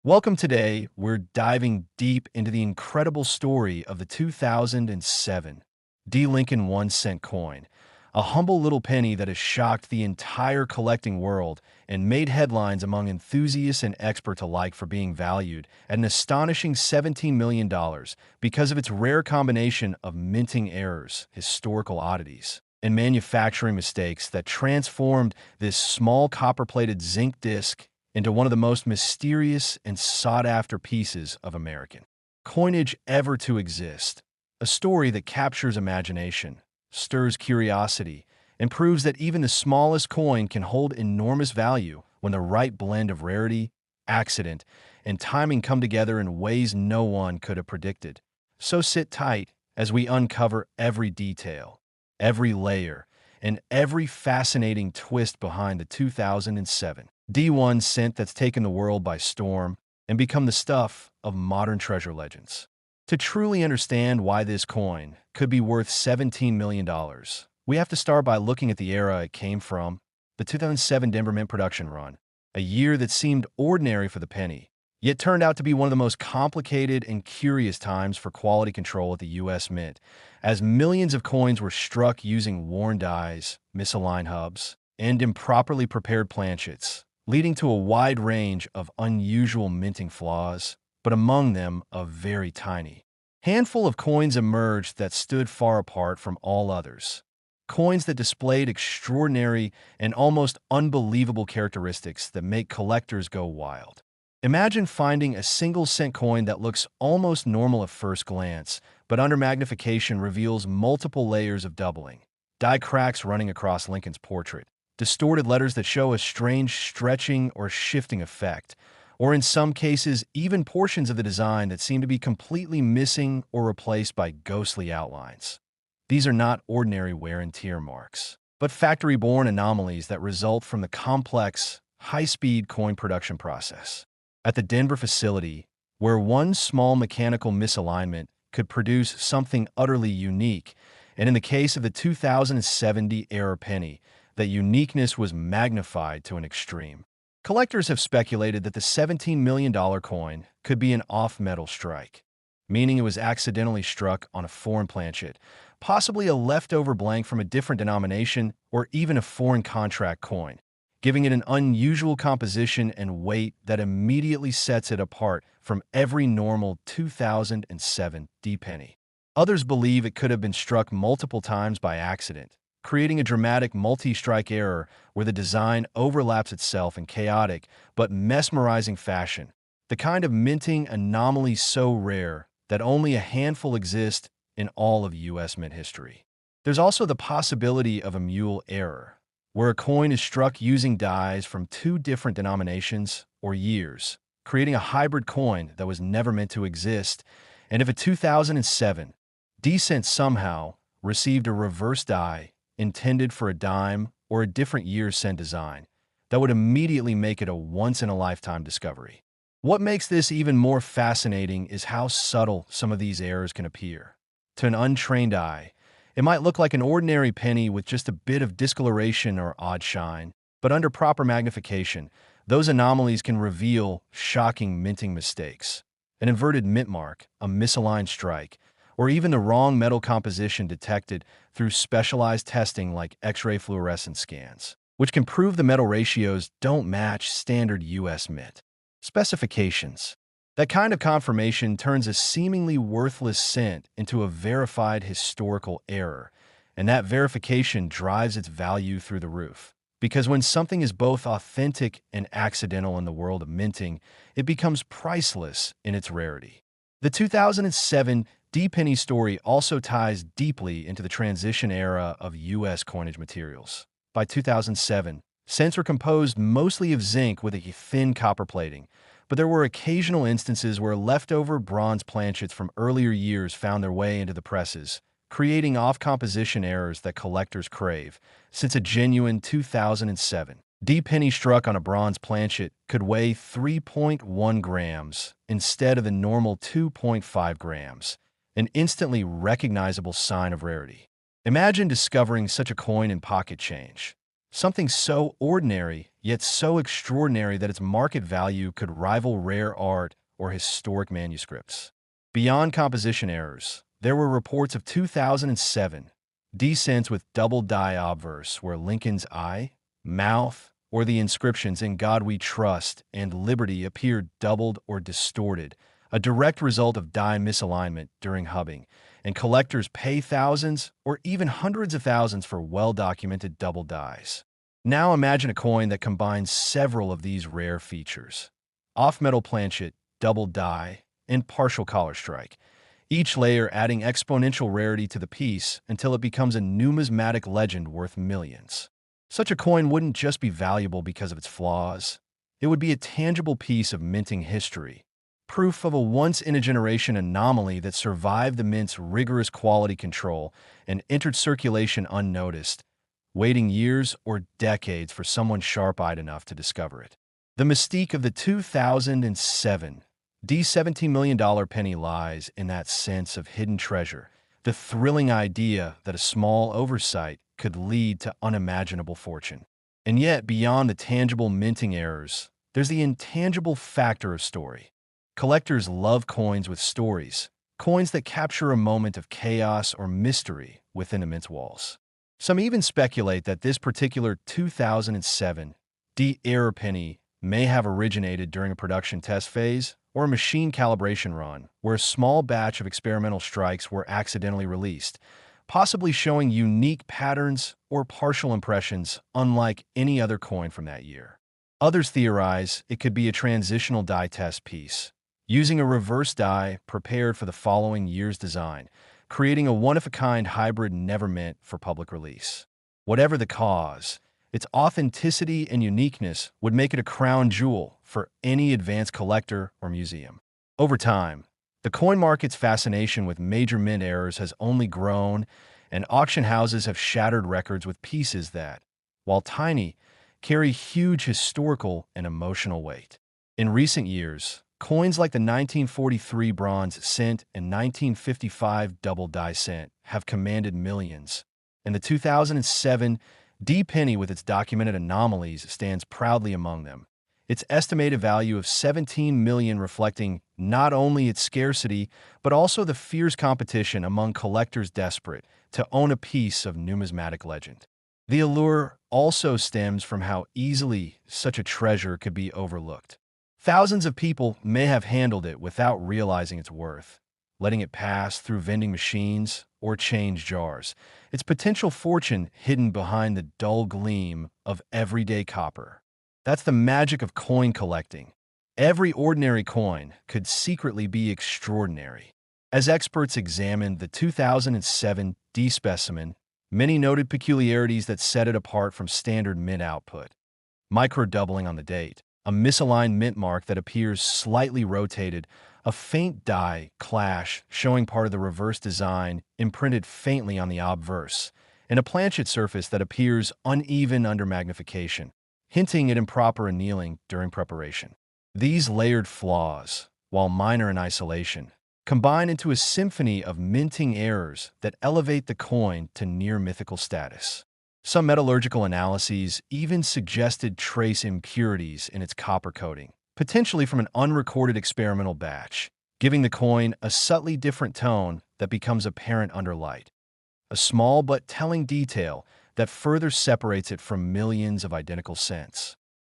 Welcome today. We're diving deep into the incredible story of the 2007 D. Lincoln 1 cent coin, a humble little penny that has shocked the entire collecting world and made headlines among enthusiasts and experts alike for being valued at an astonishing $17 million because of its rare combination of minting errors, historical oddities, and manufacturing mistakes that transformed this small copper-plated zinc disc into one of the most mysterious and sought-after pieces of American coinage ever to exist. A story that captures imagination, stirs curiosity, and proves that even the smallest coin can hold enormous value when the right blend of rarity, accident, and timing come together in ways no one could have predicted. So sit tight as we uncover every detail, every layer, and every fascinating twist behind the 2007 D1 cent that's taken the world by storm and become the stuff of modern treasure legends. To truly understand why this coin could be worth $17 million, we have to start by looking at the era it came from, the 2007 Denver Mint production run, a year that seemed ordinary for the penny, yet turned out to be one of the most complicated and curious times for quality control at the U.S. Mint, as millions of coins were struck using worn dies, misaligned hubs, and improperly prepared planchets, leading to a wide range of unusual minting flaws, but among them a very tiny handful of coins emerged that stood far apart from all others. Coins that displayed extraordinary and almost unbelievable characteristics that make collectors go wild. Imagine finding a single-cent coin that looks almost normal at first glance, but under magnification reveals multiple layers of doubling, die cracks running across Lincoln's portrait, distorted letters that show a strange stretching or shifting effect, or in some cases, even portions of the design that seem to be completely missing or replaced by ghostly outlines. These are not ordinary wear and tear marks, but factory-born anomalies that result from the complex, high-speed coin production process. At the Denver facility, where one small mechanical misalignment could produce something utterly unique, and in the case of the 2070 error penny, that uniqueness was magnified to an extreme. Collectors have speculated that the $17 million coin could be an off-metal strike, meaning it was accidentally struck on a foreign planchet, possibly a leftover blank from a different denomination or even a foreign contract coin, giving it an unusual composition and weight that immediately sets it apart from every normal 2007 D penny. Others believe it could have been struck multiple times by accident, creating a dramatic multi-strike error where the design overlaps itself in chaotic but mesmerizing fashion, the kind of minting anomaly so rare that only a handful exist in all of U.S. mint history. There's also the possibility of a mule error, where a coin is struck using dies from two different denominations or years, creating a hybrid coin that was never meant to exist, and if a 2007 D cent somehow received a reverse die intended for a dime or a different year's cent design, that would immediately make it a once-in-a-lifetime discovery. What makes this even more fascinating is how subtle some of these errors can appear. To an untrained eye, it might look like an ordinary penny with just a bit of discoloration or odd shine, but under proper magnification, those anomalies can reveal shocking minting mistakes. An inverted mint mark, a misaligned strike, or even the wrong metal composition detected through specialized testing like X-ray fluorescence scans, which can prove the metal ratios don't match standard U.S. mint specifications. That kind of confirmation turns a seemingly worthless cent into a verified historical error, and that verification drives its value through the roof. Because when something is both authentic and accidental in the world of minting, it becomes priceless in its rarity. The 2007 D penny story also ties deeply into the transition era of U.S. coinage materials. By 2007, cents were composed mostly of zinc with a thin copper plating, but there were occasional instances where leftover bronze planchets from earlier years found their way into the presses, creating off-composition errors that collectors crave, since a genuine 2007 D penny struck on a bronze planchet could weigh 3.1 grams instead of the normal 2.5 grams, an instantly recognizable sign of rarity. Imagine discovering such a coin in pocket change. Something so ordinary, yet so extraordinary that its market value could rival rare art or historic manuscripts. Beyond composition errors, there were reports of 2007 descents with double die obverse where Lincoln's eye, mouth, or the inscriptions "In God We Trust" and "Liberty" appeared doubled or distorted, a direct result of die misalignment during hubbing, and collectors pay thousands or even hundreds of thousands for well-documented double dies. Now imagine a coin that combines several of these rare features: off-metal planchet, double die, and partial collar strike, each layer adding exponential rarity to the piece until it becomes a numismatic legend worth millions. Such a coin wouldn't just be valuable because of its flaws. It would be a tangible piece of minting history, proof of a once-in-a-generation anomaly that survived the mint's rigorous quality control and entered circulation unnoticed, waiting years or decades for someone sharp-eyed enough to discover it. The mystique of the 2007 $17 million penny lies in that sense of hidden treasure, the thrilling idea that a small oversight could lead to unimaginable fortune. And yet, beyond the tangible minting errors, there's the intangible factor of story. Collectors love coins with stories, coins that capture a moment of chaos or mystery within the mint's walls. Some even speculate that this particular 2007 D-era penny may have originated during a production test phase or a machine calibration run, where a small batch of experimental strikes were accidentally released, possibly showing unique patterns or partial impressions unlike any other coin from that year. Others theorize it could be a transitional die test piece, using a reverse die prepared for the following year's design, creating a one-of-a-kind hybrid never meant for public release. Whatever the cause, its authenticity and uniqueness would make it a crown jewel for any advanced collector or museum. Over time, the coin market's fascination with major mint errors has only grown, and auction houses have shattered records with pieces that, while tiny, carry huge historical and emotional weight. In recent years, coins like the 1943 bronze cent and 1955 double die cent have commanded millions, and the 2007 D penny with its documented anomalies stands proudly among them, its estimated value of $17 million reflecting not only its scarcity, but also the fierce competition among collectors desperate to own a piece of numismatic legend. The allure also stems from how easily such a treasure could be overlooked. Thousands of people may have handled it without realizing its worth, letting it pass through vending machines or change jars, its potential fortune hidden behind the dull gleam of everyday copper. That's the magic of coin collecting. Every ordinary coin could secretly be extraordinary. As experts examined the 2007 D specimen, many noted peculiarities that set it apart from standard mint output. Micro-doubling on the date, a misaligned mint mark that appears slightly rotated, a faint die clash showing part of the reverse design imprinted faintly on the obverse, and a planchet surface that appears uneven under magnification, hinting at improper annealing during preparation. These layered flaws, while minor in isolation, combine into a symphony of minting errors that elevate the coin to near-mythical status. Some metallurgical analyses even suggested trace impurities in its copper coating, potentially from an unrecorded experimental batch, giving the coin a subtly different tone that becomes apparent under light. A small but telling detail that further separates it from millions of identical cents.